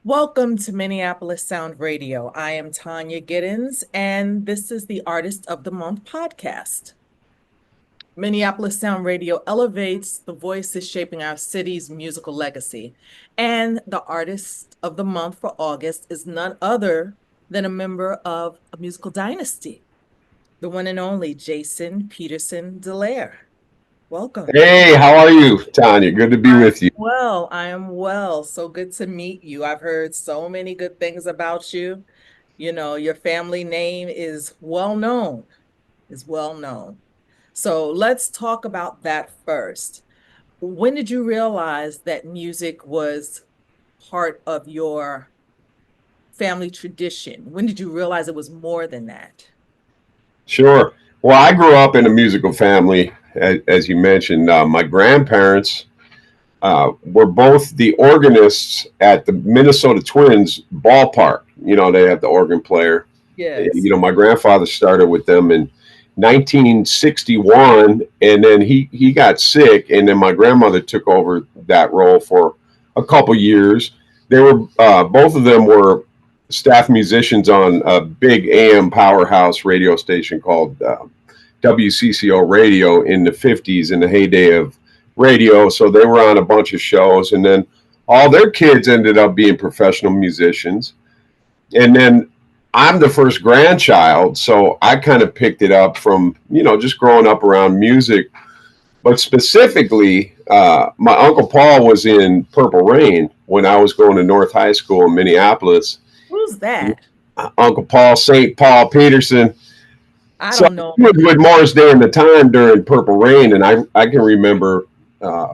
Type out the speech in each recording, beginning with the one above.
Welcome to Minneapolis Sound Radio. I am Tonya Giddens, and this is the Artist of the Month podcast. Minneapolis Sound Radio elevates the voices shaping our city's musical legacy. And the Artist of the Month for August is none other than a member of a musical dynasty, the one and only Jason Peterson DeLaire. Welcome. Hey, how are you, Tanya? Good to be with you. I am well. So good to meet you. I've heard so many good things about you. You know, your family name is well known. So let's talk about that first. When did you realize that music was part of your family tradition? When did you realize it was more than that? Sure. Well, I grew up in a musical family, as you mentioned. My grandparents were both the organists at the Minnesota Twins ballpark. You know, they have the organ player. Yes. My grandfather started with them in 1961, and then he got sick, and then my grandmother took over that role for a couple years. They were both of them were staff musicians on a big AM powerhouse radio station called WCCO Radio in the 50s, in the heyday of radio. So they were on a bunch of shows, and then all their kids ended up being professional musicians. And then I'm the first grandchild, so I kind of picked it up from, just growing up around music. But specifically, my Uncle Paul was in Purple Rain when I was going to North High School in Minneapolis. Who's that? Uncle Paul, St. Paul Peterson. I So don't know. I was with Morris Day in the time during Purple Rain, and I can remember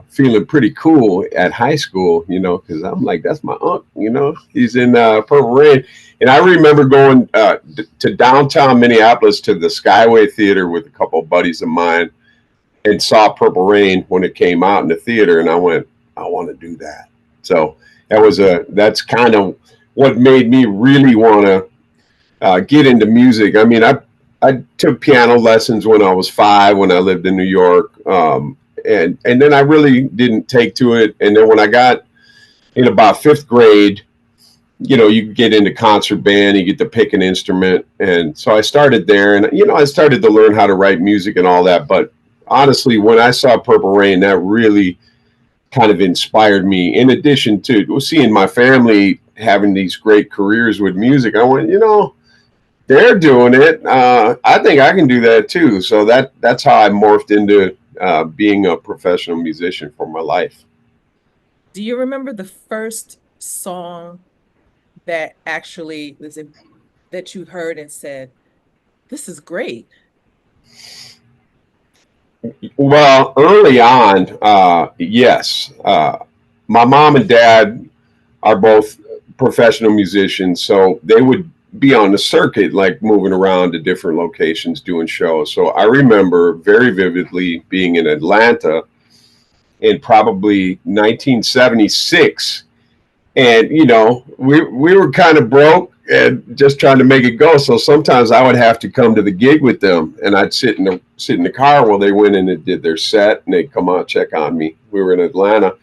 feeling pretty cool at high school, because I'm like, that's my uncle, he's in Purple Rain. And I remember going to downtown Minneapolis to the Skyway Theater with a couple of buddies of mine and saw Purple Rain when it came out in the theater, and I went, I want to do that. So that's kind of what made me really want to get into music. I mean, I took piano lessons when I was 5 when I lived in New York, and then I really didn't take to it. And then when I got in about 5th grade, you get into concert band, you get to pick an instrument, and so I started there, and I started to learn how to write music and all that. But honestly, when I saw Purple Rain, that really kind of inspired me. In addition to seeing my family having these great careers with music, I went, they're doing it. I think I can do that too. So that's how I morphed into being a professional musician for my life. Do you remember the first song that actually that you heard and said, "This is great"? Well, early on, yes. My mom and dad are both professional musicians, so they would be on the circuit, like moving around to different locations doing shows. So I remember very vividly being in Atlanta in probably 1976, and we were kind of broke and just trying to make it go. So sometimes I would have to come to the gig with them, and I'd sit in the car while they went in and did their set, and they'd come out check on me. We were in Atlanta,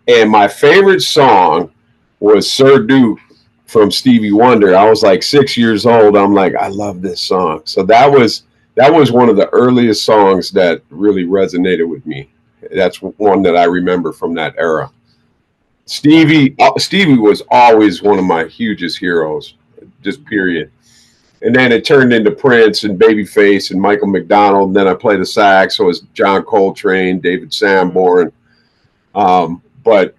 and my favorite song was Sir Duke from Stevie Wonder. I was like 6 years old. I'm like, I love this song. So that was one of the earliest songs that really resonated with me. That's one that I remember from that era. Stevie was always one of my hugest heroes, just period. And then it turned into Prince and Babyface and Michael McDonald. And then I played the sax, so it was John Coltrane, David Sanborn. But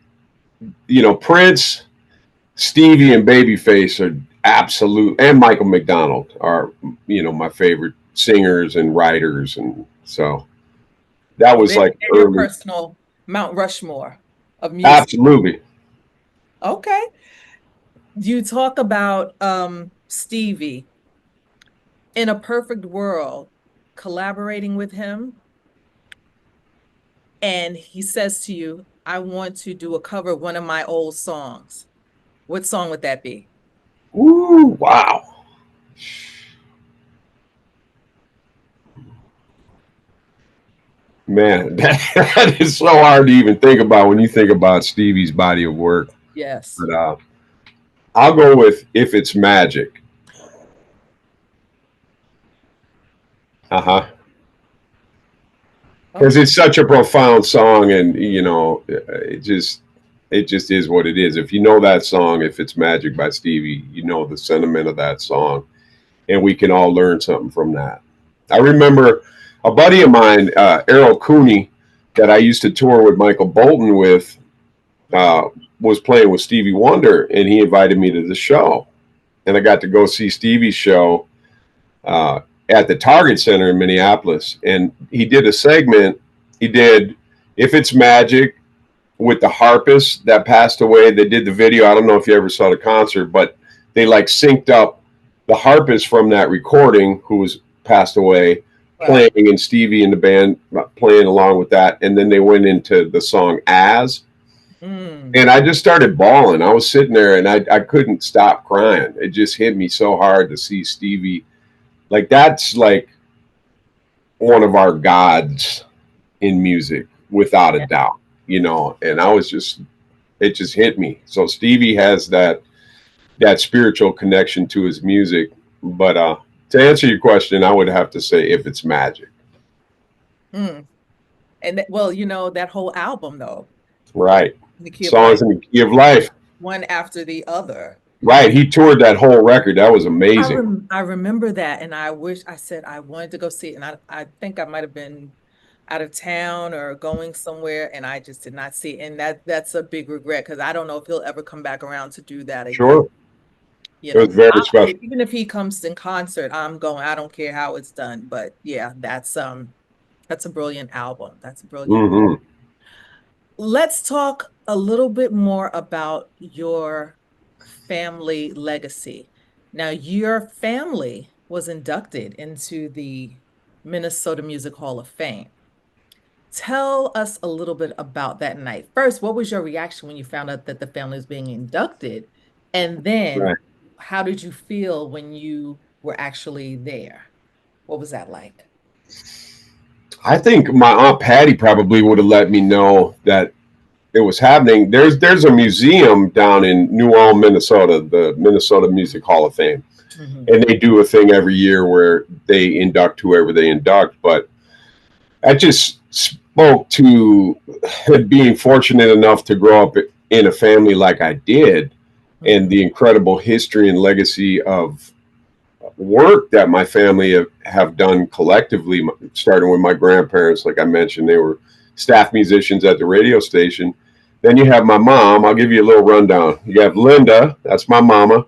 Prince, Stevie, and Babyface are absolute, and Michael McDonald are my favorite singers and writers, and so that was like your early. personal Mount Rushmore of music. Absolutely. Okay. You talk about Stevie. In a perfect world, collaborating with him, and he says to you, I want to do a cover of one of my old songs. What song would that be? Ooh, wow. Man, that is so hard to even think about when you think about Stevie's body of work. Yes. But I'll go with If It's Magic. Uh-huh. Because Okay. it's such a profound song, and it just is what it is. If you know that song, If It's Magic by Stevie, you know the sentiment of that song, and we can all learn something from that. I remember a buddy of mine, Errol Cooney, that I used to tour with Micheal Bolton with, Mhm. was playing with Stevie Wonder, and he invited me to the show, and I got to go see Stevie's show uh, at the Target Center in Minneapolis, and he did a segment. He did "If It's Magic" with the harpist that passed away. They did the video. I don't know if you ever saw the concert, but they like synced up the harpist from that recording who was passed away Right. playing, and Stevie and the band playing along with that, and then they went into the song "As." Mm. And I just started bawling. I was sitting there and I couldn't stop crying. It just hit me so hard to see Stevie. Like, that's like one of our gods in music, without a Yeah. doubt. And I was just, it just hit me. So Stevie has that spiritual connection to his music. But to answer your question, I would have to say If It's Magic. Mm. And well, that whole album though, Right. the key of life, Songs in the Key of Life. one after the other. Right. He toured that whole record. That was amazing. I remember that, and I wish I said I wanted to go see it, and I think I might have been out of town or going somewhere, and I just did not see it. And that's a big regret because I don't know if he'll ever come back around to do that again. Sure. It was very special. Even if he comes in concert, I'm going. I don't care how it's done, but yeah, that's a brilliant album. That's a brilliant. Hmm. Let's talk a little bit more about your family legacy. Now, your family was inducted into the Minnesota Music Hall of Fame. Tell us a little bit about that night. First, what was your reaction when you found out that the family was being inducted? And then, Right. how did you feel when you were actually there? What was that like? I think my Aunt Patty probably would have let me know that it was happening. There's a museum down in New Ulm, Minnesota, the Minnesota Music Hall of Fame, Mhm. and they do a thing every year where they induct whoever they induct. But I just spoke to being fortunate enough to grow up in a family like I did, and Mhm. the incredible history and legacy of work that my family have done collectively, starting with my grandparents. Like I mentioned, they were staff musicians at the radio station. Then you have my mom. I'll give you a little rundown. You have Linda, that's my mama,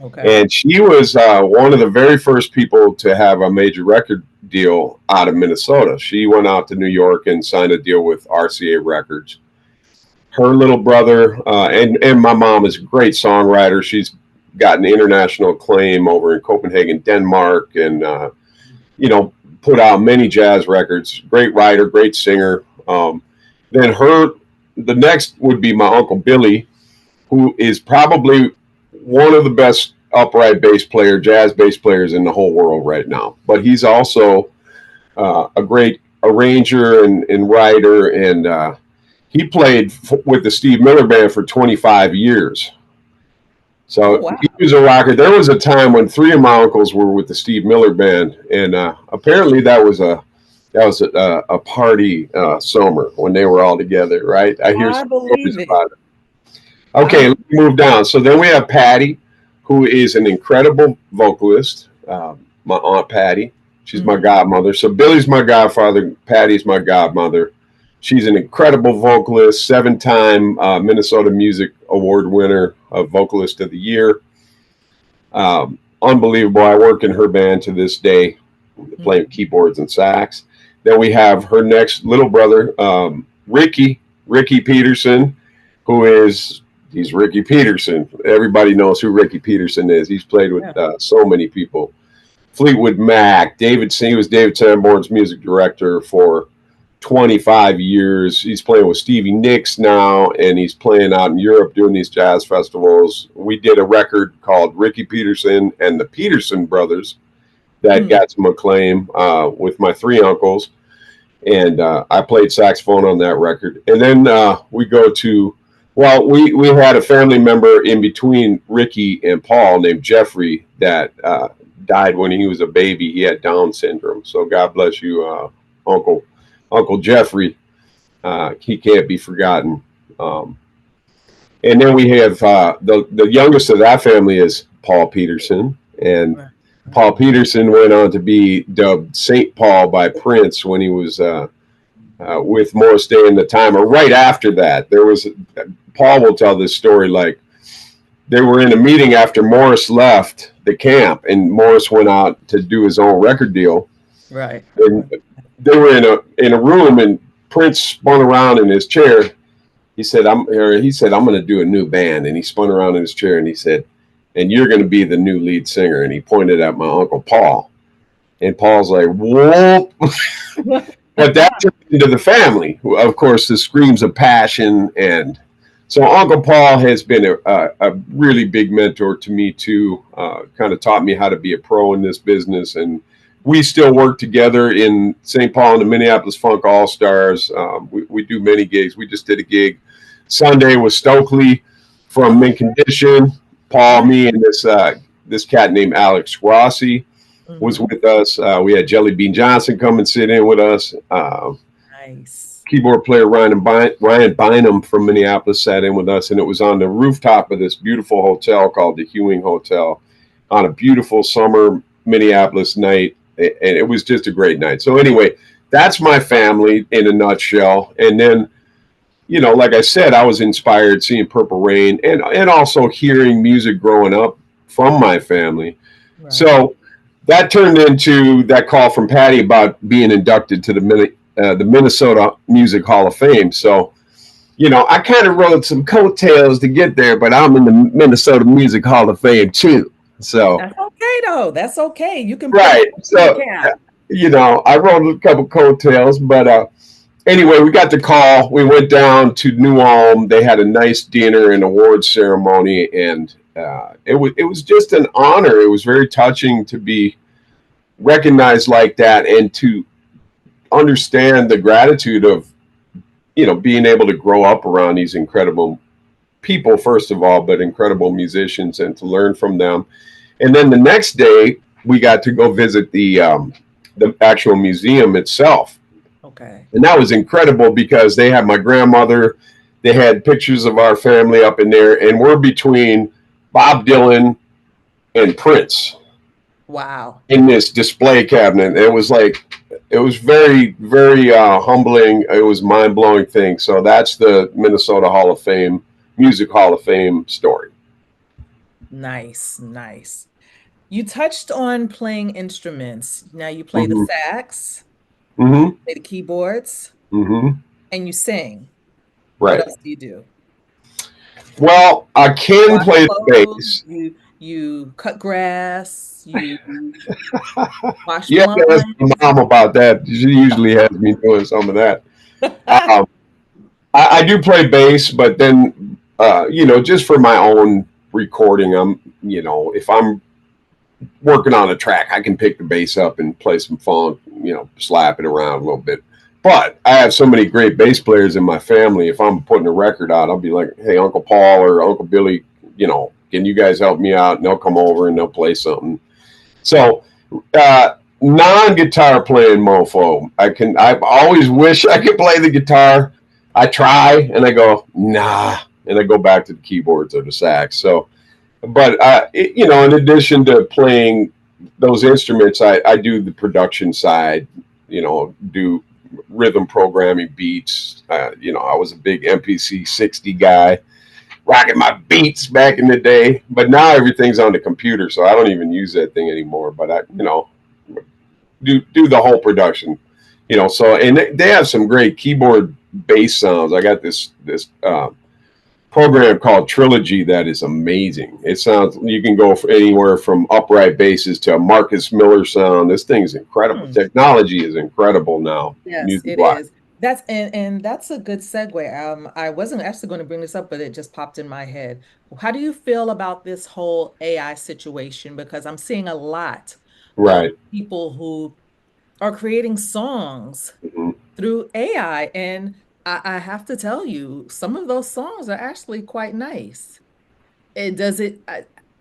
Okay. and she was one of the very first people to have a major record deal out of Minnesota. She went out to New York and signed a deal with RCA Records. Her little brother, and my mom is a great songwriter. She's gotten international acclaim over in Copenhagen, Denmark, and you know, put out many jazz records. Great writer, great singer. Then the next would be my uncle Billy, who is probably one of the best upright jazz bass players in the whole world right now. But he's also a great arranger and writer, and he played with the Steve Miller Band for 25 years. Oh, So wow. he was a rocker. There was a time when three of my uncles were with the Steve Miller Band, and apparently that was a party summer when they were all together. Right? I hear I some stories believe it. about it. I Okay, let's move down. So then we have Patty, who is an incredible vocalist. My aunt Patty, she's my Mhm. godmother. So Billy's my godfather. Patty's my godmother. She's an incredible vocalist, seven-time Minnesota Music Award winner of Vocalist of the Year. Unbelievable. I work in her band to this day, playing Mhm. keyboards and sax. Then we have her next little brother, Ricky Peterson, who is he's Ricky Peterson. Everybody knows who Ricky Peterson is. He's played with Yeah. so many people. Fleetwood Mac, he was David Sanborn's music director for 25 years. He's playing with Stevie Nicks now, and he's playing out in Europe doing these jazz festivals. We did a record called Ricky Peterson and the Peterson Brothers that Mm. got some acclaim with my three uncles, and I played saxophone on that record. And then we go to Well, we had a family member in between Ricky and Paul named Jeffrey that died when he was a baby. He had Down syndrome. So God bless you, Uncle Uncle Jeffrey. He can't be forgotten. Um, and then we have the youngest of that family is Paul Peterson, and Right. Paul Peterson went on to be dubbed Saint Paul by Prince when he was with Morris Day and the Time, or right after that. There was Paul will tell this story like they were in a meeting after Morris left the camp, and Morris went out to do his own record deal, Right. and they were in a room, and Prince spun around in his chair. He said I'm going to do a new band, and he spun around in his chair and he said, and you're going to be the new lead singer, and he pointed at my uncle Paul, and Paul's like, whoa. But that turned into the family, of course, the screams of passion. And so Uncle Paul has been a really big mentor to me too. Kind of taught me how to be a pro in this business, and we still work together in St. Paul and the Minneapolis Funk All Stars. We do many gigs. We just did a gig Sunday with Stokely from Mint Condition. Paul, me, and this cat named Alex Rossi was Mhm. with us. We had Jelly Bean Johnson come and sit in with us. Nice. Keyboard player Ryan Bynum from Minneapolis sat in with us, and it was on the rooftop of this beautiful hotel called the Hewing Hotel on a beautiful summer Minneapolis night, and it was just a great night. So anyway, that's my family in a nutshell. And then, like I said, I was inspired seeing Purple Rain and also hearing music growing up from my family. Right. So that turned into that call from Patty about being inducted to the Minnesota Music Hall of Fame. So, I kind of rode some coattails to get there, but I'm in the Minnesota Music Hall of Fame too. So, That's okay though. That's okay. You can put right. that in the So, cap. I rode a couple coattails, but anyway, we got the call. We went down to New Ulm. They had a nice dinner and awards ceremony, and it was just an honor. It was very touching to be recognized like that and to understand the gratitude of being able to grow up around these incredible people first of all, but incredible musicians, and to learn from them. And then the next day we got to go visit the actual museum itself, Okay. and that was incredible because they had my grandmother, they had pictures of our family up in there, and we're between Bob Dylan and Prince Wow. in this display cabinet. It was very, very humbling. It was mind blowing thing. So that's the Minnesota Hall of Fame, Music Hall of Fame story. Nice. Nice. You touched on playing instruments. Now you play the Mm-hmm. sax, Mm-hmm. play the keyboards, Mm-hmm. and you sing. What Right. else do you do? Well, I can Wash play the clothes, bass. you cut grass, you wash You have to ask my blinds. mom about that. She usually has me doing some of that. Um, I do play bass, but then, just for my own recording, if I'm working on a track, I can pick the bass up and play some funk, slap it around a little bit. But I have so many great bass players in my family. If I'm putting a record out, I'll be like, hey, Uncle Paul or Uncle Billy, can you guys help me out? And they'll come over and they'll play something. So, non-guitar playing mofo. I always wish I could play the guitar. I try and I go, nah. And I go back to the keyboards or the sax. So, but in addition to playing those instruments, I do the production side. Do rhythm programming, beats. I was a big MPC 60 guy, rocking my beats back in the day. But now everything's on the computer, so I don't even use that thing anymore. But do the whole production. So and they have some great keyboard bass sounds. I got this program called Trilogy that is amazing. It sounds you can go anywhere from upright basses to a Marcus Miller sound. This thing is incredible. Hmm. Technology is incredible now, Yes, music it wise. is. And that's a good segue. I wasn't actually going to bring this up, but it just popped in my head. How do you feel about this whole AI situation? Because I'm seeing a lot of Right. people who are creating songs Mhm. through AI. And I have to tell you, some of those songs are actually quite nice. It does it.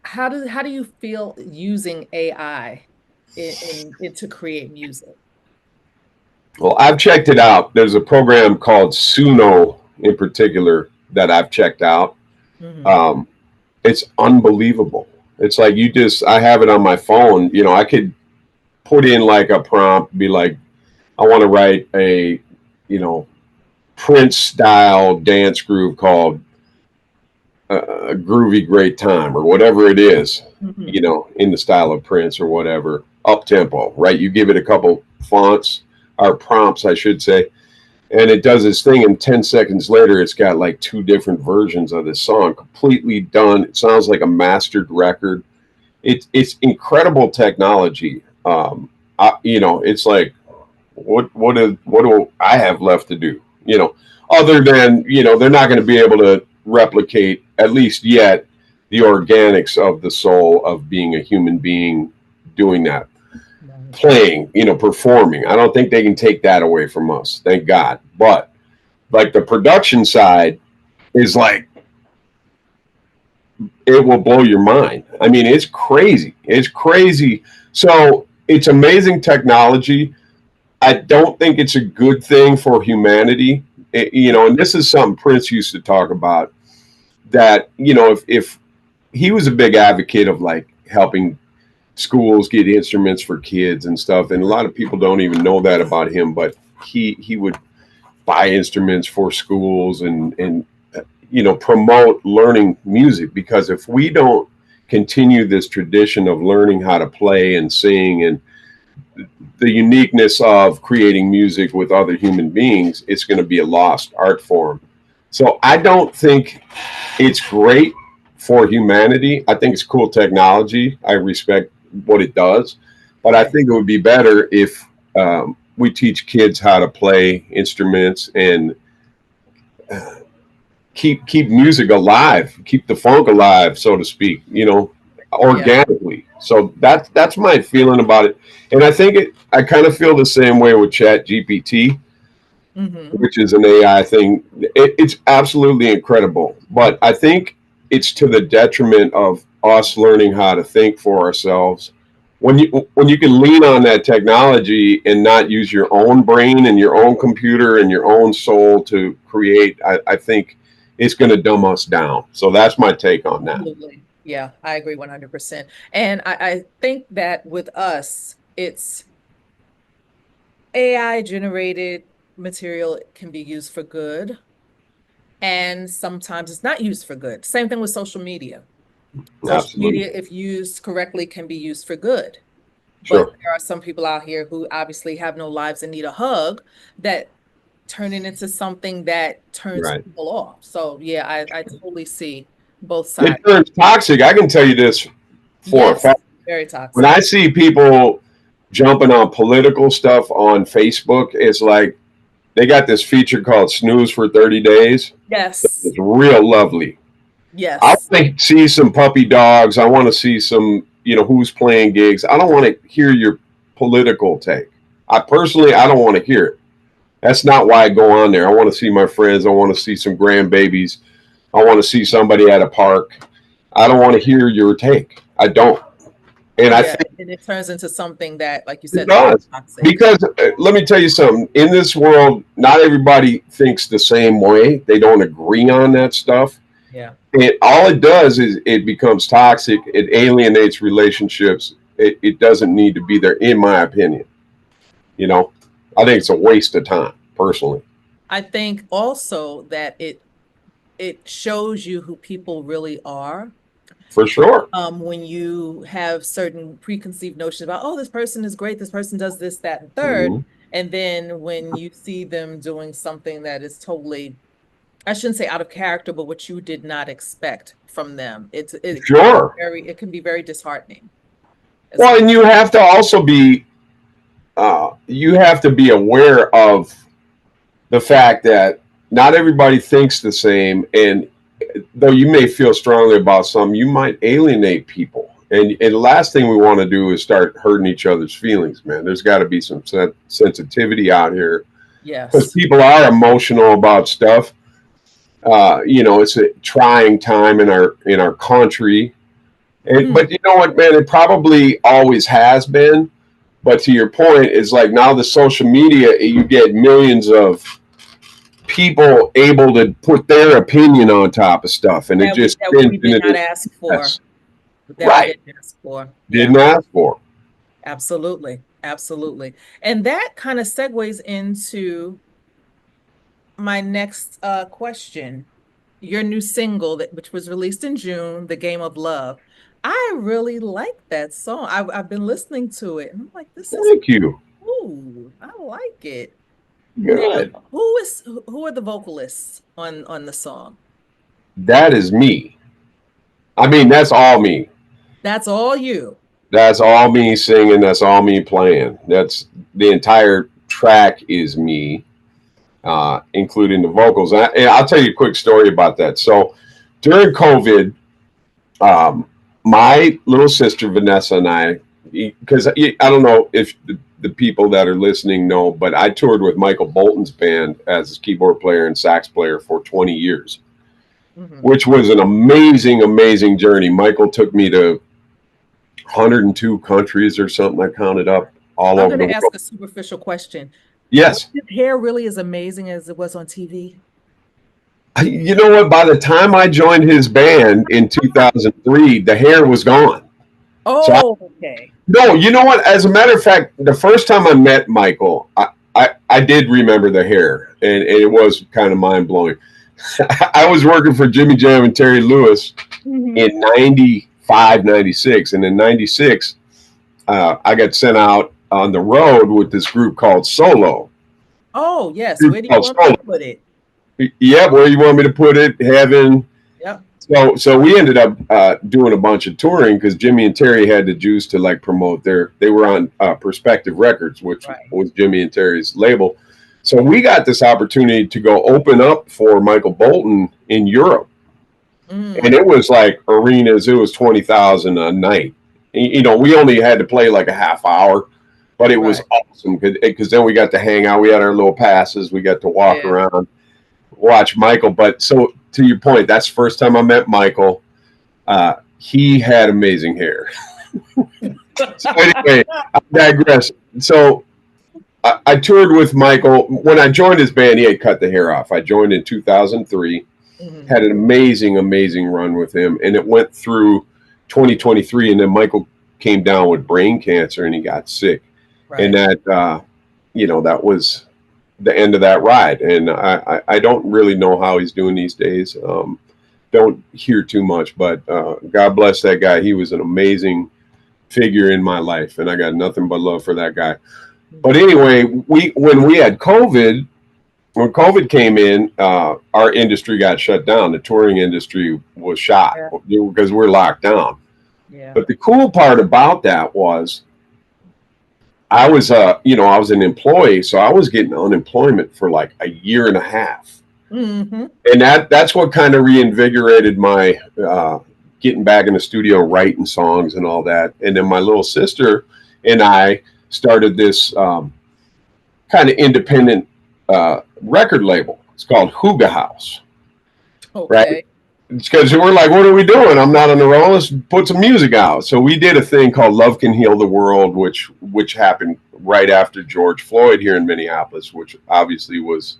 How do you feel using AI to create music? Well, I've checked it out. There's a program called Suno in particular that I've checked out. Hmm. Um, it's unbelievable. It's like I have it on my phone. I could put in like a prompt, be like, I want to write you know, Prince style dance groove called a groovy great time or whatever it is, Hmm. in the style of Prince or whatever, up tempo, right? You give it a couple fonts or prompts, I should say, and it does its thing. And 10 seconds later, it's got like two different versions of this song, completely done. It sounds like a mastered record. It's incredible technology. It's like what do I have left to do? Other than they're not going to be able to replicate, at least yet, the organics of the soul of being a human being doing that, Right. playing, performing. I don't think they can take that away from us, thank God. But like the production side is like it will blow your mind. I mean, it's crazy. It's crazy. So it's amazing technology. I don't think it's a good thing for humanity. And this is something Prince used to talk about. That if he was a big advocate of like helping schools get instruments for kids and stuff, and a lot of people don't even know that about him, but he would buy instruments for schools and promote learning music, because if we don't continue this tradition of learning how to play and sing and the uniqueness of creating music with other human beings, it's going to be a lost art form. So I don't think it's great for humanity. I think it's cool technology. I respect what it does, but I Right. think it would be better if we teach kids how to play instruments and keep music alive, keep the funk alive, so to speak. Yeah. Organically. So that's my feeling about it, and I think I kind of feel the same way with Chat GPT, Hmm. which is an AI thing. It's absolutely incredible, but I think it's to the detriment of us learning how to think for ourselves. When you can lean on that technology and not use your own brain and your own computer and your own soul to create, I think it's going to dumb us down. So that's my take on that. Absolutely. Yeah, I agree 100%. And I think that with us, it's AI generated material can be used for good, and sometimes it's not used for good. Same thing with social media. Social Absolutely. media, if used correctly, can be used for good. But Sure. there are some people out here who obviously have no lives and need a hug that turn it into something that turns Right. people off. So yeah, I totally see both It sides. turns toxic. I can tell you this for a Yes, fact. very When toxic. I see people jumping on political stuff on Facebook, it's like they got this feature called Snooze for 30 days. Yes, It's real lovely. I yes. want to see some puppy dogs. I want to see some, who's playing gigs. I don't want to hear your political take. I don't want to hear it. That's not why I go on there. I want to see my friends. I want to see some grandbabies. I want to see somebody at a park. I don't want to hear your take. I don't. And I Yeah, think and it turns into something that, like you it said, very does. toxic. Because let me tell you something. In this world, not everybody thinks the same way. They don't agree on that stuff. Yeah. All it does is it becomes toxic. It alienates relationships. It doesn't need to be there, in my opinion. You know, I think it's a waste of time, personally. I think also that it shows you who people really are. For sure. When you have certain preconceived notions about, oh, this person is great, this person does this, that, and third. Hmm. And then when you see them doing something that is totally, I shouldn't say out of character, but what you did not expect from them, Sure. it can be very disheartening as Well, well. and you have to be aware of the fact that not everybody thinks the same, and though you may feel strongly about something, you might alienate people. And the last thing we want to do is start hurting each other's feelings, man. There's got to be some sensitivity out here. because Yes. people are emotional about stuff. It's a trying time in our country. Mm. But you know what, man? It probably always has been. But to your point, is like now the social media, you get millions of people able to put their opinion on top of stuff, and it just That spins we did into not this ask for. mess. That we Right? didn't ask for. Yeah. Didn't ask for. Absolutely. Absolutely. And that kind of segues into my next question. Your new single that which was released in June, The Game of Love. I really like that song. I've been listening to it and I'm like, this is Thank you. cool. I like it. Now, Good. who are the vocalists on the song? That is me. I mean, that's all me. That's all you. That's all me singing. That's all me playing. That's the entire track is me, including the vocals. And I'll tell you a quick story about that. So during COVID, my little sister Vanessa and I, because I don't know if the people that are listening know, but I toured with Micheal Bolton's band as his keyboard player and sax player for 20 years, Mhm. which was an amazing, amazing journey. Micheal took me to 102 countries or something. I counted up all I'm over going the to ask world. a superficial question. Was Yes. his hair really as amazing as it was on TV? You know what? By the time I joined his band in 2003, the hair was gone. So Oh, okay. no, you know what? As a matter of fact, the first time I met Micheal, I did remember the hair, and it was kind of mind blowing. I was working for Jimmy Jam and Terry Lewis Mhm. in 95, 96, and in 96, I got sent out on the road with this group called Solo. Oh, yes. Group Where do you called want me Solo. to put it? Yeah, where you want me to put it? Heaven. Yep. So we ended up doing a bunch of touring because Jimmy and Terry had the juice to like promote their. They were on Perspective Records, which Right. was Jimmy and Terry's label. So we got this opportunity to go open up for Micheal Bolton in Europe, and Mm, it was like arenas. It was 20,000 a night. We only had to play like a half hour, but it was right. awesome because then we got to hang out. We had our little passes. We got to walk Yeah. around, watch Micheal. But so to your point, that's the first time I met Micheal. He had amazing hair. So anyway, I digress. So I toured with Micheal. When I joined his band, he had cut the hair off. I joined in 2003. Mhm. Had an amazing, amazing run with him, and it went through 2023. And then Micheal came down with brain cancer, and he got sick. And Right. that was the end of that ride. And I don't really know how he's doing these days. Don't hear too much, but God bless that guy. He was an amazing figure in my life, and I got nothing but love for that guy. But Mhm. anyway, when we had COVID, when COVID came in, our industry got shut down. The touring industry was shot Yeah. because we're locked down. Yeah. But the cool part about that was I was an employee, so I was getting unemployment for like a year and a half. Hmm. And that's what kind of reinvigorated my getting back in the studio, writing songs and all that. And then my little sister and I started this kind of independent record label. It's called Huga House, right? Okay. Because we're like, what are we doing? I'm not on the roll. Let's put some music out. So we did a thing called Love Can Heal the World, which happened right after George Floyd here in Minneapolis, which obviously was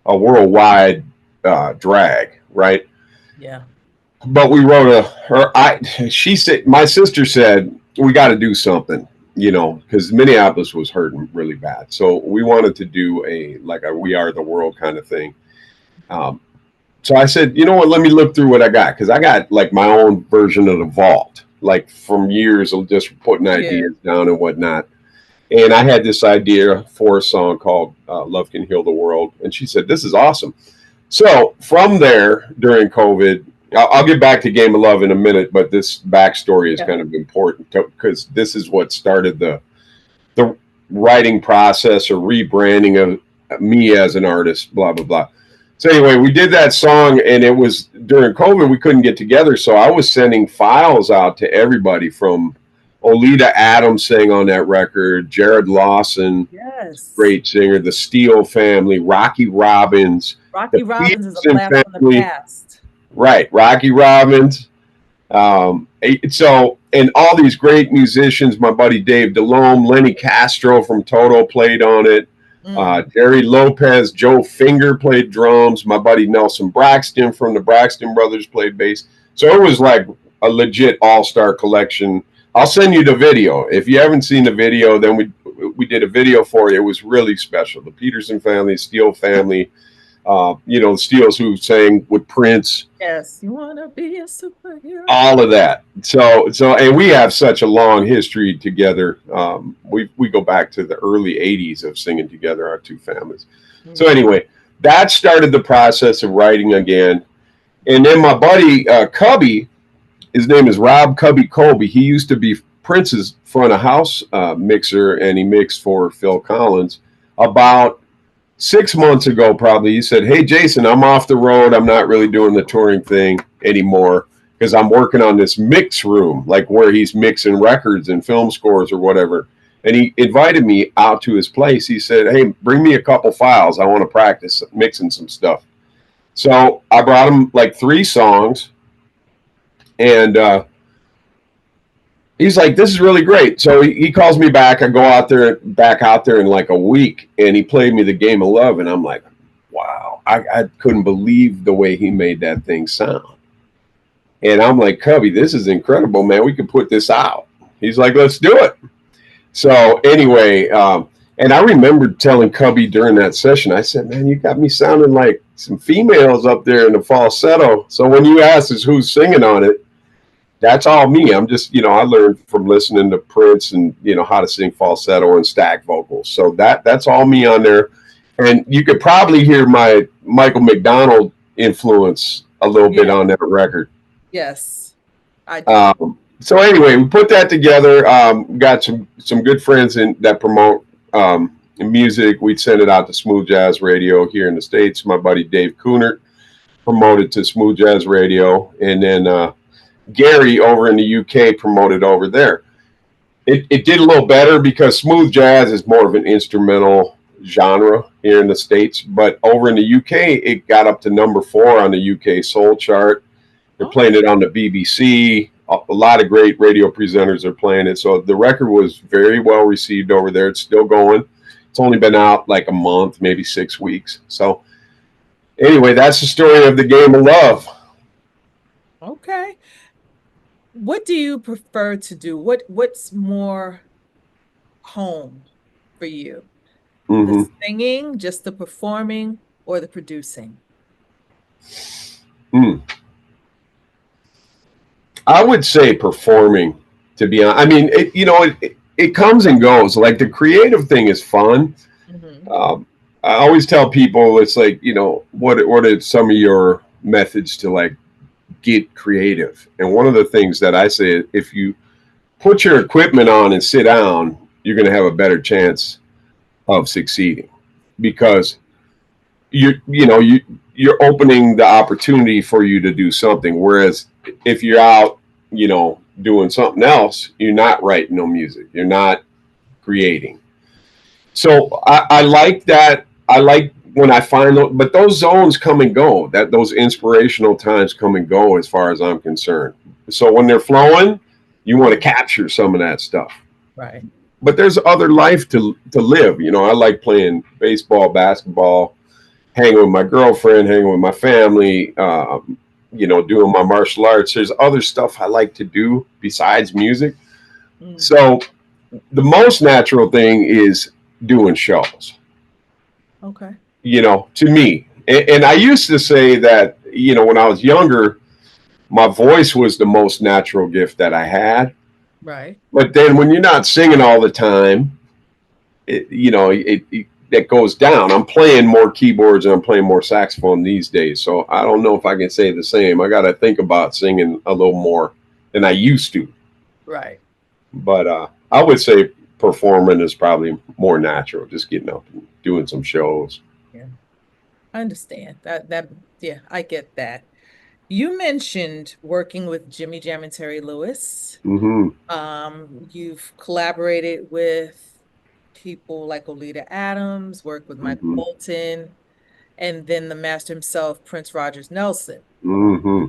a worldwide drag, right? Yeah. But we wrote she said, my sister said, we got to do something, because Minneapolis was hurting really bad. So we wanted to do a We Are the World kind of thing. Um, so I said, you know what, let me look through what I got. Because I got like my own version of the vault, like from years of just putting Yeah. ideas down and whatnot. And I had this idea for a song called Love Can Heal the World. And she said, this is awesome. So from there, during COVID, I'll get back to Game of Love in a minute, but this backstory is Yeah. kind of important because this is what started the writing process or rebranding of me as an artist, blah, blah, blah. So anyway, we did that song, and it was during COVID. We couldn't get together, so I was sending files out to everybody from Oleta Adams sang on that record. Jared Lawson, Yes. great singer. The Steele Family, Rocky Robbins, the Rocky Robbins is a Peterson blast from the Family, past. right? Rocky Robbins. So, and all these great musicians, my buddy Dave DeLome, Lenny Castro from Toto played on it. Mm. Jerry Lopez, Joe Finger played drums. My buddy Nelson Braxton from the Braxton Brothers played bass. So it was like a legit all-star collection. I'll send you the video. If you haven't seen the video, then we did a video for it. It was really special. The Peterson family, Steele family, the Steeles who sang with Prince, Yes. You want to be a superhero? all of that. So, and we have such a long history together. We go back to the early '80s of singing together, our two families. So anyway, that started the process of writing again. And then my buddy Cubby, his name is Rob Cubby Colby. He used to be Prince's front of house mixer, and he mixed for Phil Collins. About 6 months ago, probably, he said, "Hey, Jason, I'm off the road. I'm not really doing the touring thing anymore because I'm working on this mix room, like where he's mixing records and film scores or whatever." And he invited me out to his place. He said, "Hey, bring me a couple files. I want to practice mixing some stuff." So I brought him like 3 songs, and he's like, "This is really great." So he calls me back. I go back out there in like a week, and he played me the Game of Love, and I'm like, wow, I couldn't believe the way he made that thing sound. And I'm like, "Cubby, this is incredible, man. We could put this out." He's like, "Let's do it." So anyway, and I remember telling Cubby during that session, I said, "Man, you got me sounding like some females up there in the falsetto." So when you ask us who's singing on it, that's all me. I'm just, I learned from listening to Prince and, how to sing falsetto and stack vocals. So that's all me on there. And you could probably hear my Michael McDonald influence a little bit on that record. Yes, I do. So anyway, we put that together. Got some good friends that promote music. We'd send it out to Smooth Jazz Radio here in the States. My buddy Dave Coonert promoted to Smooth Jazz Radio. And then Gary over in the UK promoted over there. It did a little better because smooth jazz is more of an instrumental genre here in the States. But over in the UK, it got up to number 4 on the UK soul chart. They're playing it on the BBC. A lot of great radio presenters are playing it. So the record was very well received over there. It's still going. It's only been out like a month, maybe 6 weeks. So anyway, that's the story of the Game of Love. Okay. What do you prefer to do? What's more home for you? Mm-hmm. The singing, just the performing, or the producing? I would say performing, to be honest. I mean, it comes and goes. Like the creative thing is fun. Mm-hmm. I always tell people, it's like, what are some of your methods to like get creative? And one of the things that I say, if you put your equipment on and sit down, you're going to have a better chance of succeeding because you're opening the opportunity for you to do something. Whereas if you're out, doing something else, you're not writing no music. You're not creating. So I like that. I like when I find those, but those zones come and go. Those inspirational times come and go as far as I'm concerned. So when they're flowing, you want to capture some of that stuff. Right. But there's other life to live. I like playing baseball, basketball, hanging with my girlfriend, hanging with my family, doing my martial arts. There's other stuff I like to do besides music. Mm. So the most natural thing is doing shows. Okay. To me. And I used to say that, when I was younger, my voice was the most natural gift that I had. Right. But then when you're not singing all the time, it goes down. I'm playing more keyboards and I'm playing more saxophone these days. So I don't know if I can say the same. I got to think about singing a little more than I used to. Right. But I would say performing is probably more natural, just getting up and doing some shows. Yeah. I understand that. Yeah, I get that. You mentioned working with Jimmy Jam and Terry Lewis. Hmm. You've collaborated with people like Olita Adams, worked with Micheal Hmm. Bolton, and then the master himself, Prince Rogers Nelson. Hmm.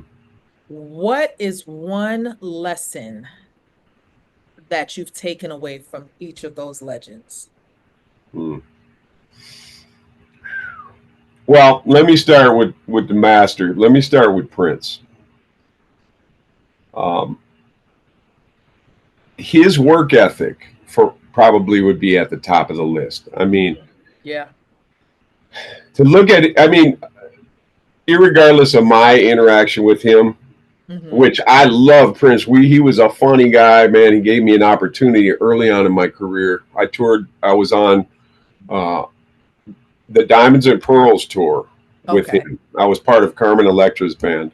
What is one lesson that you've taken away from each of those legends? Mm. Well, let me start with the master. Let me start with Prince. Um, his work ethic for probably would be at the top of the list. I mean, Yeah. to look at it, I mean, irregardless of my interaction with him, Hmm. which I love Prince. He was a funny guy, man. He gave me an opportunity early on in my career. I toured. I was on uh, the Diamonds and Pearls tour with Okay. him. I was part of Carmen Electra's band,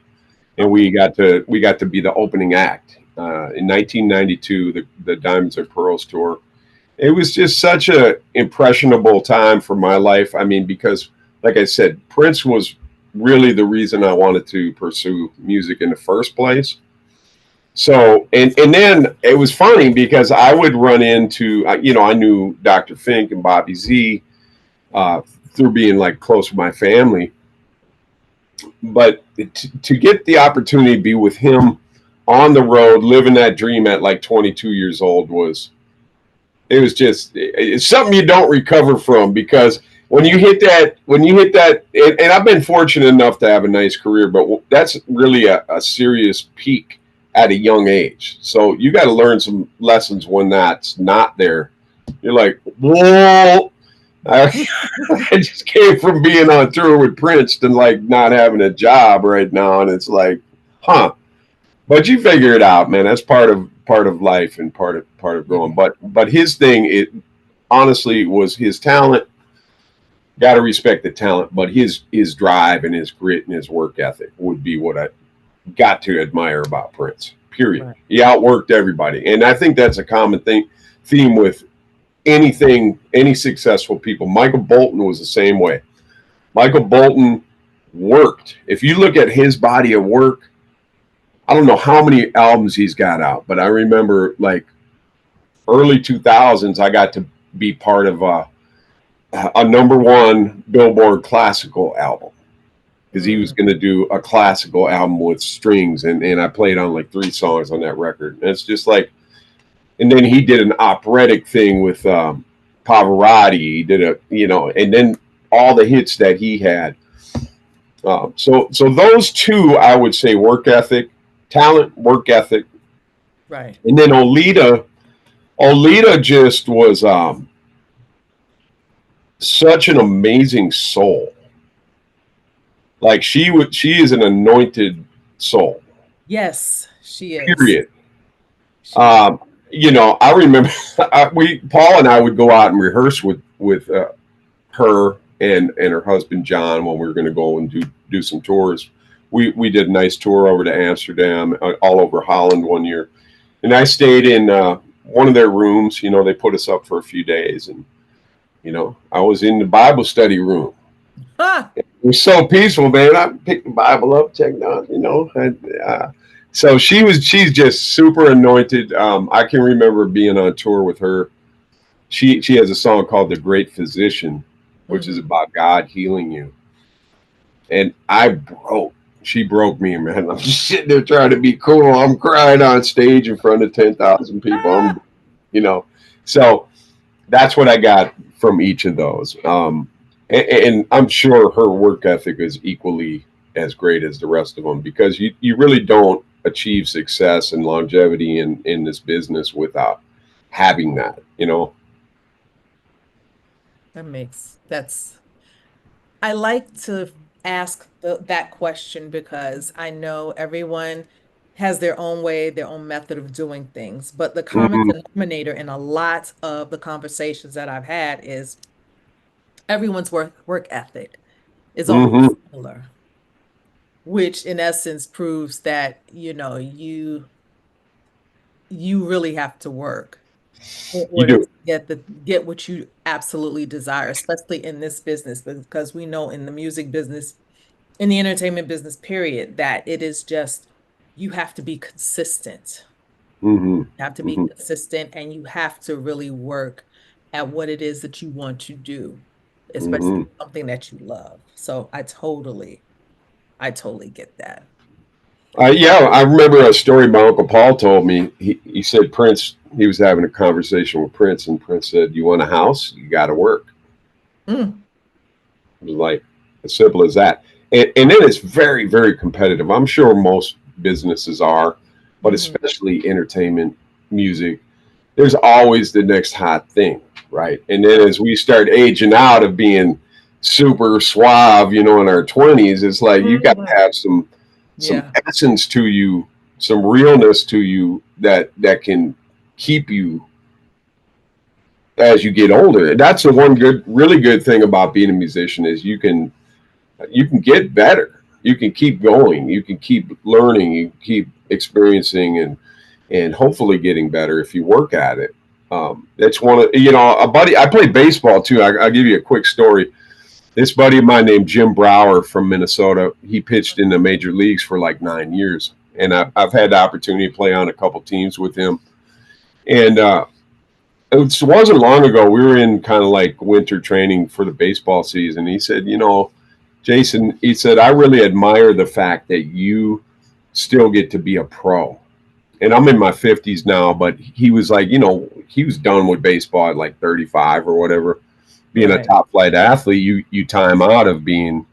and Okay. we got to be the opening act in 1992. The Diamonds and Pearls tour. It was just such a impressionable time for my life. I mean, because like I said, Prince was really the reason I wanted to pursue music in the first place. So and then it was funny because I would run into I knew Dr. Fink and Bobby Z uh, through being like close with my family, but to get the opportunity to be with him on the road, living that dream at like 22 years old was it was just it's something you don't recover from because when you hit that and I've been fortunate enough to have a nice career, but that's really a serious peak at a young age, so you got to learn some lessons when that's not there. You're like, whoa. I, I just came from being on tour with Prince to like not having a job right now, and it's like, huh, but you figure it out, man. That's part of life and part of growing. Yeah. But his thing, it honestly was his talent. Got to respect the talent, but his drive and his grit and his work ethic would be what I got to admire about Prince. Period. Right. He outworked everybody, and I think that's a common theme with any successful people. Micheal Bolton was the same way. Micheal Bolton worked. If you look at his body of work, I don't know how many albums he's got out, but I remember like early 2000s, I got to be part of a number one Billboard classical album because he was Mm. going to do a classical album with strings, and I played on like three songs on that record. And it's just like, and then he did an operatic thing with Pavarotti. He did and then all the hits that he had. So those two, I would say, work ethic, talent, work ethic, Right. and then Olita just was such an amazing soul. Like she is an anointed soul. Yes, she is. Period. She is. Um, I remember we Paul and I would go out and rehearse with her and her husband John when we were going to go and do some tours. We did a nice tour over to Amsterdam, all over Holland one year, and I stayed in one of their rooms. They put us up for a few days, and I was in the Bible study room. Ah, It was so peaceful, man. I picked the Bible up, checked out, so she's just super anointed. I can remember being on tour with her. She has a song called "The Great Physician," which is hmm. about God healing you, and I broke. She broke me, man. I'm just sitting there trying to be cool. I'm crying on stage in front of 10,000 people. Ah, You know, so that's what I got from each of those. And I'm sure her work ethic is equally as great as the rest of them because you really don't achieve success and longevity in this business without having that. that's. I like to ask that question because I know everyone has their own way, their own method of doing things. But the common Hmm. denominator in a lot of the conversations that I've had is everyone's work ethic is Hmm. almost similar, which in essence proves that, you really have to work in You order do. to get what you absolutely desire, especially in this business, because we know in the music business in the entertainment business, period, that it is just, you have to be consistent. Mm-hmm. You have to be Mm-hmm. consistent and you have to really work at what it is that you want to do, especially Mm-hmm. something that you love. So I totally get that. Yeah, I remember a story my Uncle Paul told me. He said Prince, he was having a conversation with Prince, and Prince said, "You want a house? You got to work." Mm, It was like as simple as that. And then it's very, very competitive. I'm sure most businesses are, but mhm. especially entertainment, music, there's always the next hot thing, right? And then Right. as we start aging out of being super suave, in our 20s, it's like you got to Mhm. have some Yeah. essence to you, some realness to you that can keep you as you get older. That's the one really good thing about being a musician is you can get better. You can keep going. You can keep learning. You can keep experiencing and hopefully getting better if you work at it. It's one of a buddy. I played baseball too. I'll give you a quick story. This buddy of mine named Jim Brower from Minnesota. He pitched in the major leagues for like 9 years, and I've had the opportunity to play on a couple teams with him. And it wasn't long ago. We were in kind of like winter training for the baseball season. He said, Jason, he said, I really admire the fact that you still get to be a pro. And I'm in my 50s now, but he was like, he was done with baseball at like 35 or whatever. Being a Right. top flight athlete, you time out of being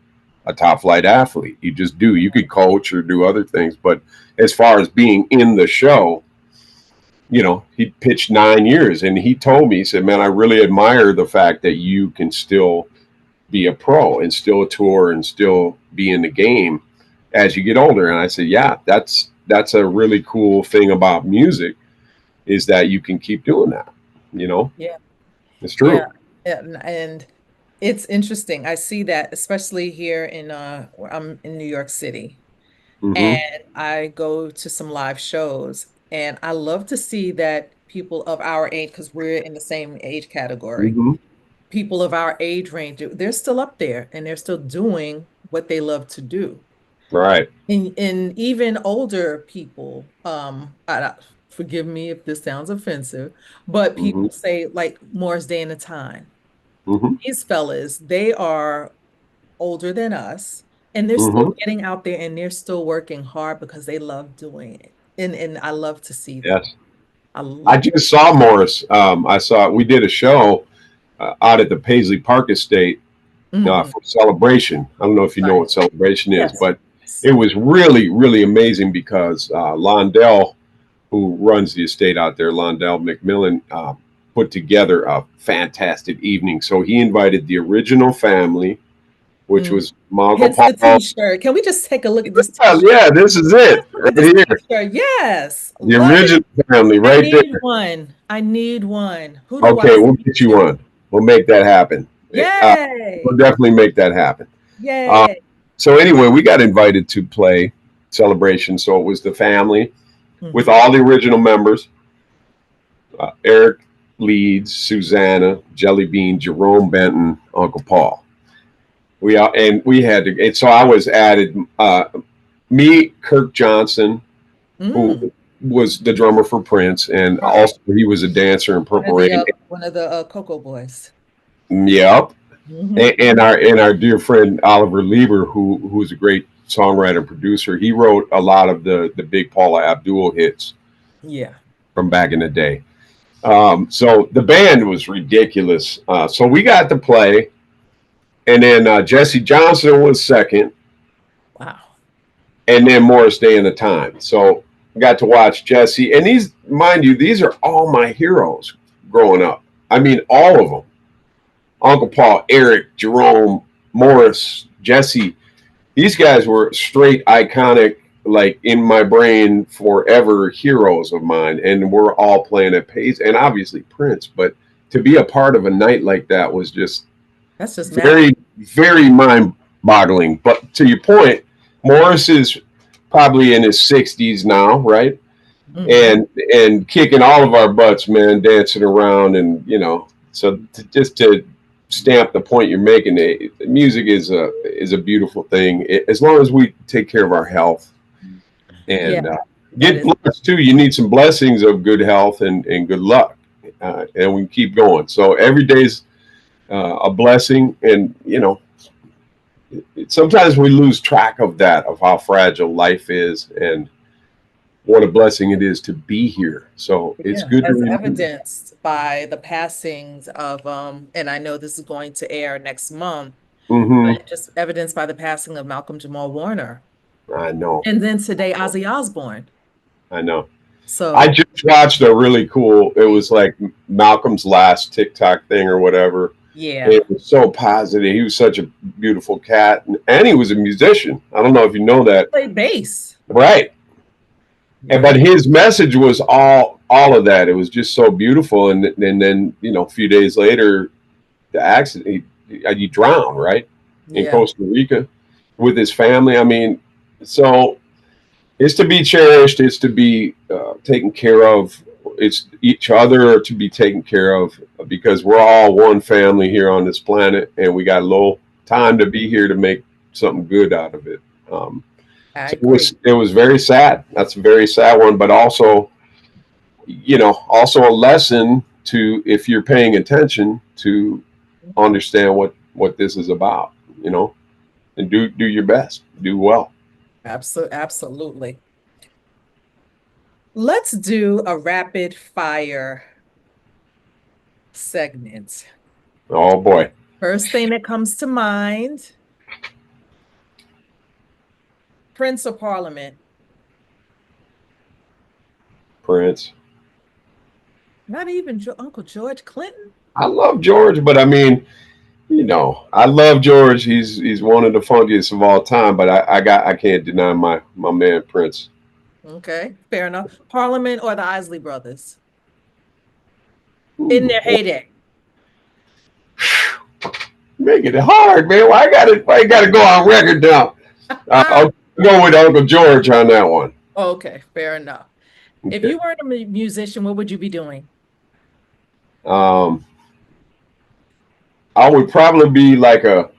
a top flight athlete. You just do. You could coach or do other things, but as far as being in the show, he pitched 9 years, and he told me, he said, "Man, I really admire the fact that you can still be a pro and still tour and still be in the game as you get older." And I said, "Yeah, that's a really cool thing about music is that you can keep doing that. You know, Yeah. it's Yeah. true." And it's interesting. I see that, especially here in where I'm in New York City. Mm-hmm. And I go to some live shows, and I love to see that people of our age, because we're in the same age category, Mm-hmm. people of our age range, they're still up there and they're still doing what they love to do. Right. And even older people, forgive me if this sounds offensive, but Mm-hmm. people say like Morris Day and the Time. Mm-hmm. These fellas, they are older than us, and they're still Mm-hmm. getting out there and they're still working hard because they love doing it. And I love to see that. Yes. I I love. just saw Morris. I saw we did a show out at the Paisley Park Estate Mhm. for Celebration. I don't know if you know Right. what Celebration is, Yes. but it was really, really amazing because Londell, who runs the estate out there, Londell McMillan, put together a fantastic evening. So he invited the original family, which Mm. was Marco Hence the Paul. t-shirt. Can we just take a look at this Yeah, t-shirt? yeah, this is it Look right at this here. t-shirt. Yes. The Love it. original family I right need there. one. I need one. Who do I Okay, we'll speak get you to? one. We'll make that happen. We'll Yay. definitely make that happen. Uh, Yay. so anyway, we got invited to play Celebration. So it was the family with Hmm. all the original members: Eric Leeds, Susanna, Jelly Bean, Jerome Benton, Uncle Paul. We had to. And so I was added. Me, Kirk Johnson, who Mm. was the drummer for Prince, and Right. also he was a dancer in Purple Rain. One of the Cocoa Boys. Yep. Hmm. And our dear friend Oliver Lieber, who's a great songwriter and producer, he wrote a lot of the big Paula Abdul hits Yeah. from back in the day. So the band was ridiculous. So we got to play, and then Jesse Johnson was second, Wow. and then Morris Day and the Time. So I got to watch Jesse, and these, mind you, these are all my heroes growing up. I mean, all of them. Uncle Paul, Eric, Jerome, Morris, Jesse. These guys were straight iconic, like in my brain forever heroes of mine, and we're all playing at pace, and obviously Prince. But to be a part of a night like that was just That's just magic. very, very mind-boggling. But to your point, Morris is probably in his 60s now, right? Hmm. And kicking all of our butts, man, dancing around, and so just to stamp the point you're making. Music is a beautiful thing, as long as we take care of our health Yeah, and that get is. blessed too. You need some blessings of good health and good luck, and we keep going. So every day's a blessing, and sometimes we lose track of that, of how fragile life is, and what a blessing it is to be here. So it's Yeah, good to as remember. evidenced by the passings of and I know this is going to air next month, Hmm. but just evidenced by the passing of Malcolm Jamal Warner. I know. And then today, Ozzy Osbourne. I know. I So just watched a really cool. It was like Malcolm's last TikTok thing or whatever. yeah, It was so positive. He was such a beautiful cat, and he was a musician. I don't know if you know that, played bass. right? And Yeah. but his message was all of that. It was just so beautiful. And then a few days later, the accident. He drowned, right, in Yeah. Costa Rica with his family. I mean, so it's to be cherished. It's to be taken care of. It's each other to be taken care of, because we're all one family here on this planet, and we got a little time to be here to make something good out of it. Um, I so agree. it was very sad. That's a very sad one, but also also a lesson to, if you're paying attention, to understand what this is about. And do your best, do well. Absolutely. Let's do a rapid fire segment. Oh boy. First thing that comes to mind, Prince of Parliament. Prince. Not even Uncle George Clinton. I love George, but I mean, I love George. He's one of the funkiest of all time. But I can't deny my man Prince. Okay, fair enough. Parliament or the Isley Brothers in Ooh, their heyday. making it hard, man. Why I gotta go on record now? I'll go with Uncle George on that one. Okay, fair enough. If Okay. you weren't a musician, what would you be doing? Um, I would probably be like a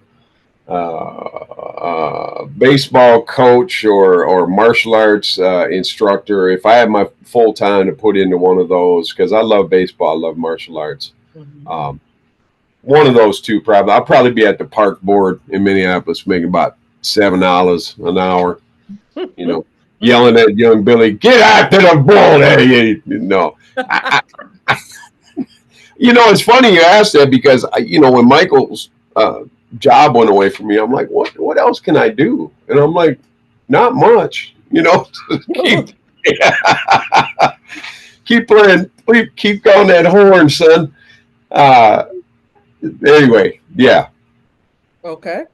baseball coach or martial arts instructor. If I had my full time to put into one of those, because I love baseball, I love martial arts. Mhm. Um, One of those two, probably. I'll probably be at the park board in Minneapolis, making about $7 an hour. You know, yelling at young Billy, "Get out to the ball!" Hey, no, I, it's funny you asked that, because when Michael's job went away from me, I'm like, what else can I do? And I'm like, not much. Keep keep playing, keep going that horn, son. Uh, anyway, yeah. Okay.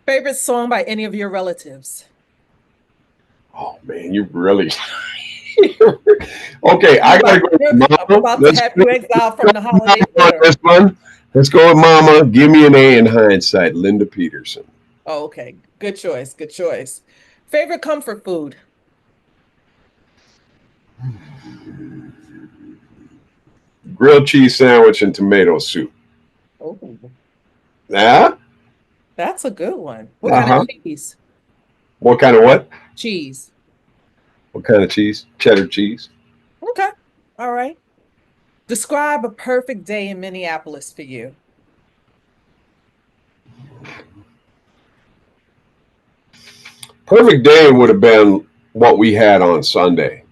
Favorite song by any of your relatives? Oh man, you really. Okay, I'm I gotta about, go with I'm Mama. about to have you exiled from the Mama holiday on dinner. this one. Let's go with Mama. Give me an A in hindsight. Linda Peterson. Oh, okay. Good choice. Good choice. Favorite comfort food? Grilled cheese sandwich and tomato soup. Oh, Yeah. that's a good one. What Uh kind huh. of cheese? What kind of what? Cheese. What kind of cheese? Cheddar cheese. Okay. All right. Describe a perfect day in Minneapolis for you. Perfect day would have been what we had on Sunday.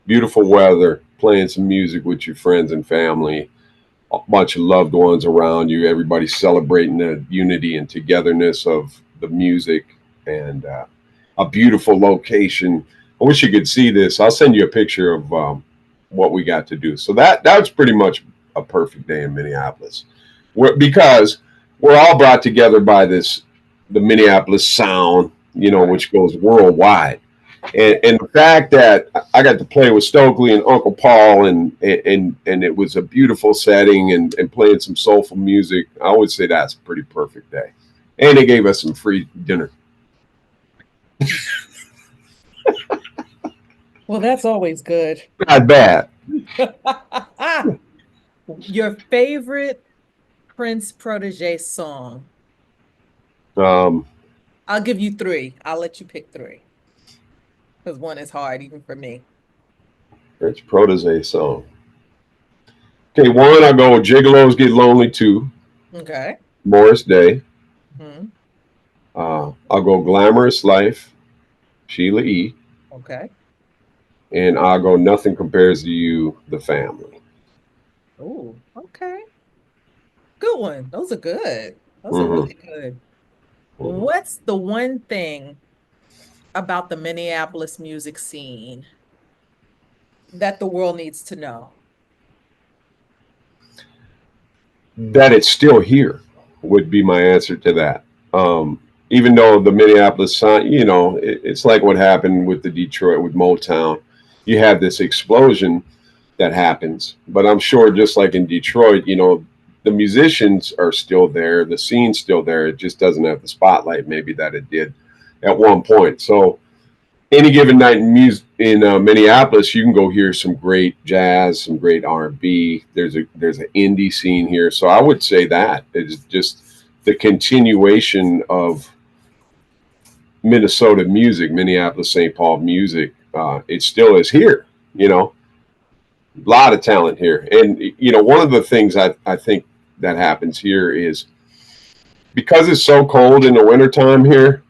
Beautiful weather, playing some music with your friends and family, a bunch of loved ones around you, everybody celebrating the unity and togetherness of the music, and a beautiful location. I wish you could see this. I'll send you a picture of what we got to do. So that was pretty much a perfect day in Minneapolis, because we're all brought together by the Minneapolis sound, Right. which goes worldwide. Yeah. And the fact that I got to play with Stokely and Uncle Paul, and it was a beautiful setting, and playing some soulful music, I would say that's a pretty perfect day. And they gave us some free dinner. Well, that's always good. Not bad. Your favorite Prince protege song? Um, I'll give you three. I'll let you pick three because one is hard even for me. Rich Protege song. Okay, one, I'll go Gigolos Get Lonely too. Okay. Morris Day. Hmm. I'll go Glamorous Life, Sheila E. Okay. And I'll go Nothing Compares to You, The Family. Oh, okay. Good one. Those are good. Those are Mm-hmm. really good. Mm-hmm. What's the one thing about the Minneapolis music scene that the world needs to know? That it's still here would be my answer to that. Even though the Minneapolis sound, it's like what happened with the Detroit with Motown. You have this explosion that happens, but I'm sure just like in Detroit, the musicians are still there, the scene's still there. It just doesn't have the spotlight maybe that it did at one point. So any given night in music in Minneapolis, you can go hear some great jazz, some great R&B. There's an indie scene here, so I would say that it's just the continuation of Minnesota music, Minneapolis St. Paul music. It still is here, a lot of talent here, and one of the things I think that happens here is because it's so cold in the wintertime here.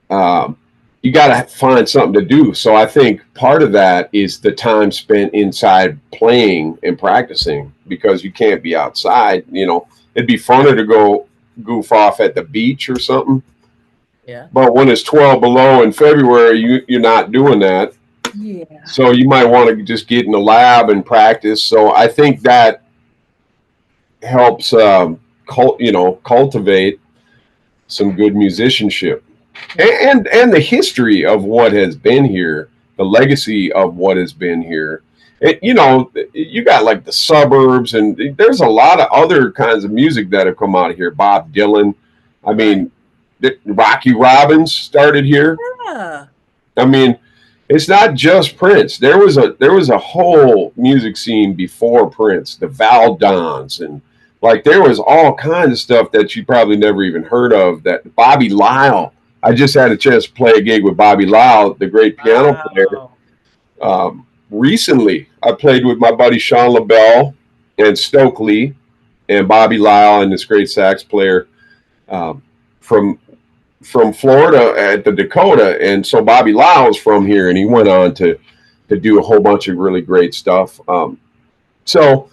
Um, you got to find something to do. So I think part of that is the time spent inside playing and practicing because you can't be outside. It'd be funner to go goof off at the beach or something. Yeah. But when it's 12 below in February, you're not doing that. Yeah. So you might want to just get in the lab and practice. So I think that helps, cultivate some good musicianship. And the history of what has been here, the legacy of what has been here. You got like the suburbs, and there's a lot of other kinds of music that have come out of here. Bob Dylan, I mean, Rocky Robbins started here. Yeah. I mean, it's not just Prince. There was a whole music scene before Prince, the Valdons, and like there was all kinds of stuff that you probably never even heard of. That Bobby Lyle. I just had a chance to play a gig with Bobby Lyle, the great piano player. Wow. Recently, I played with my buddy Sean LaBelle and Stokely and Bobby Lyle and this great sax player um, from Florida at the Dakota. And so Bobby Lyle is from here, and he went on to do a whole bunch of really great stuff. So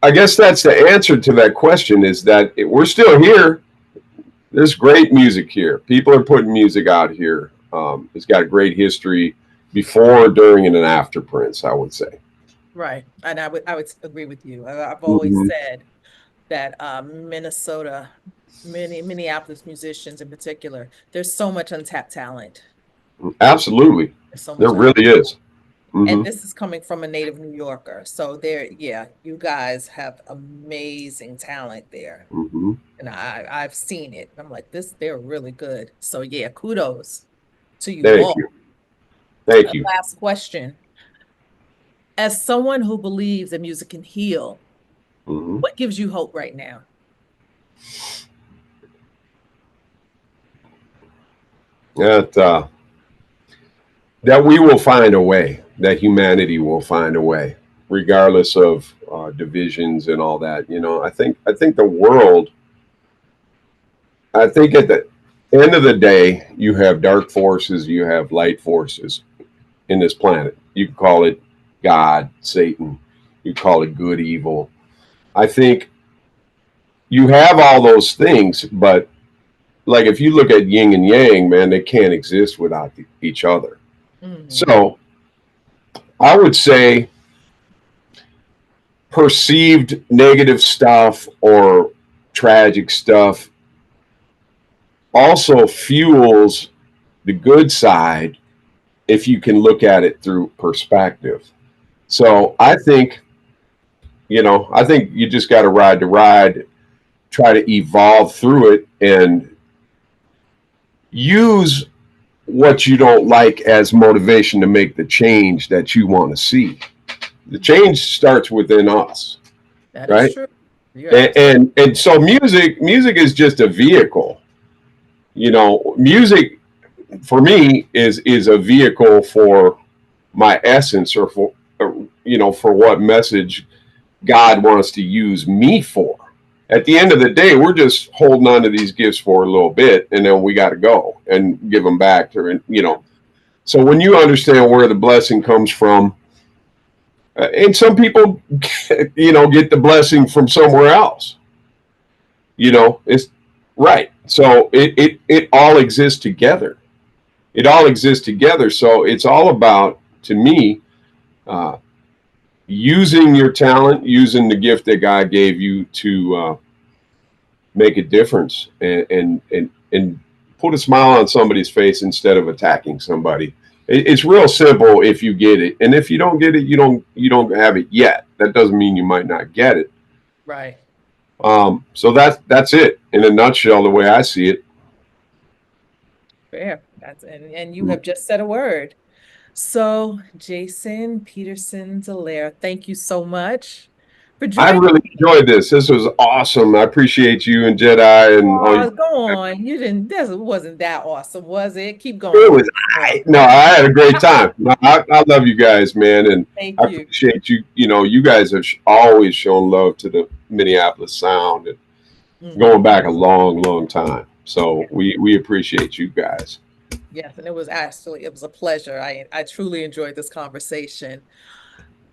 I guess that's the answer to that question: is that we're still here. There's great music here. People are putting music out here. It's got a great history before, during, and after Prince, I would say. Right. And I would agree with you. I've always Mm-hmm. said that Minneapolis musicians in particular, there's so much untapped talent. Absolutely, There's so there much really is. and Mm-hmm. this is coming from a native New Yorker. So there, yeah, you guys have amazing talent there. Mm-hmm. And I've seen it. I'm like, they're really good. So yeah, kudos to you Thank all. you. Thank you. Last question. As someone who believes that music can heal, Mm-hmm. what gives you hope right now? That that we will find a way. That humanity will find a way, regardless of divisions and all that. I think the world. I think at the end of the day, you have dark forces, you have light forces in this planet. You can call it God, Satan. You call it good, evil. I think you have all those things, but like if you look at yin and yang, man, they can't exist without each other. Mhm. So I would say perceived negative stuff or tragic stuff also fuels the good side if you can look at it through perspective. So I think you just got to ride the ride, try to evolve through it, and use what you don't like as motivation to make the change that you want to see. The change starts within us, That is right? true. You're absolutely And so music is just a vehicle. You know, music for me is a vehicle for my essence, or for what message God wants to use me for. At the end of the day, we're just holding on to these gifts for a little bit, and then we got to go and give them back to. So when you understand where the blessing comes from, and some people, get the blessing from somewhere else. It's right. So it all exists together. It all exists together. So it's all about, to me, uh, using your talent, using the gift that God gave you to make a difference and put a smile on somebody's face instead of attacking somebody. It's real simple if you get it, and if you don't get it, you don't have it yet. That doesn't mean you might not get it. right. So that's it in a nutshell, the way I see it. Fair. And you have just said a word. So, Jason Peterson DeLaire, thank you so much for I joining really me. enjoyed this. This was awesome. I appreciate you and Jedi and all you. Oh, go on. You didn't, this wasn't that awesome, was it? Keep It going. was More. no, I had a great time. No, I love you guys, man, and Thank I you. appreciate you. You guys have always shown love to the Minneapolis sound, and Mhm. going back a long, long time. So we appreciate you guys. Yes, and it was a pleasure. I truly enjoyed this conversation.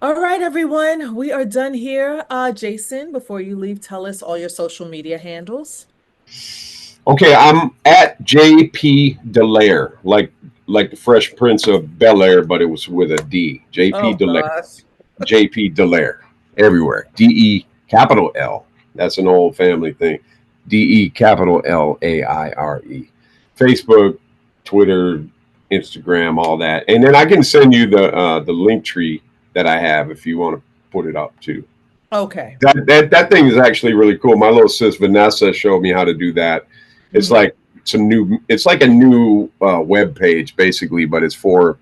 All right, everyone, we are done here. Jason, before you leave, tell us all your social media handles. Okay, I'm at JP DeLaire, like the Fresh Prince of Bel Air, but it was with a D. JP Oh DeLaire. gosh. JP DeLaire everywhere. DE capital L. That's an old family thing. DE capital LAIRE. Facebook, Twitter, Instagram, all that. And then I can send you the link tree that I have if you want to put it up too. Okay. That thing is actually really cool. My little sis Vanessa showed me how to do that. It's Mhm. like it's like a new web page basically, but it's for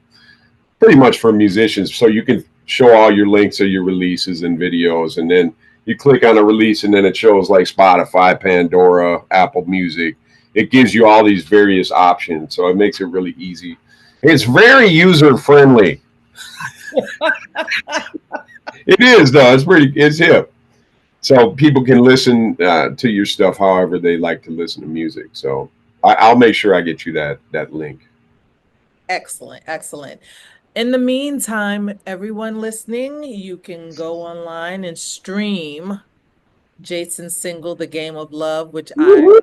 pretty much for musicians. So you can show all your links of your releases and videos, and then you click on a release, and then it shows like Spotify, Pandora, Apple Music. It gives you all these various options, so it makes it really easy. It's very user friendly. It is though. It's hip. So people can listen to your stuff however they like to listen to music. So I'll make sure I get you that link. Excellent, excellent. In the meantime, everyone listening, you can go online and stream Jason's single, The Game of Love, which Woo-hoo.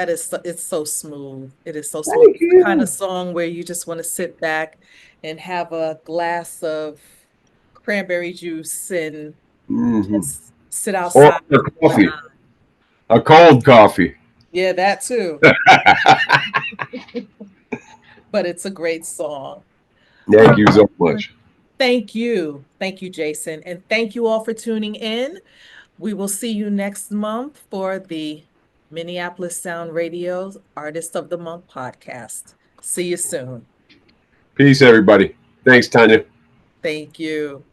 it's so smooth. It is so smooth. Thank It's the kind of you. song where you just want to sit back and have a glass of cranberry juice and Hmm. just sit Or outside a with an coffee, eye. a cold coffee. Yeah, that too. But it's a great song. All Thank you so right. much. Thank you. Thank you, Jason. And thank you all for tuning in. We will see you next month for the Minneapolis Sound Radio's Artist of the Month podcast. See you soon. Peace, everybody. Thanks, Tanya. Thank you.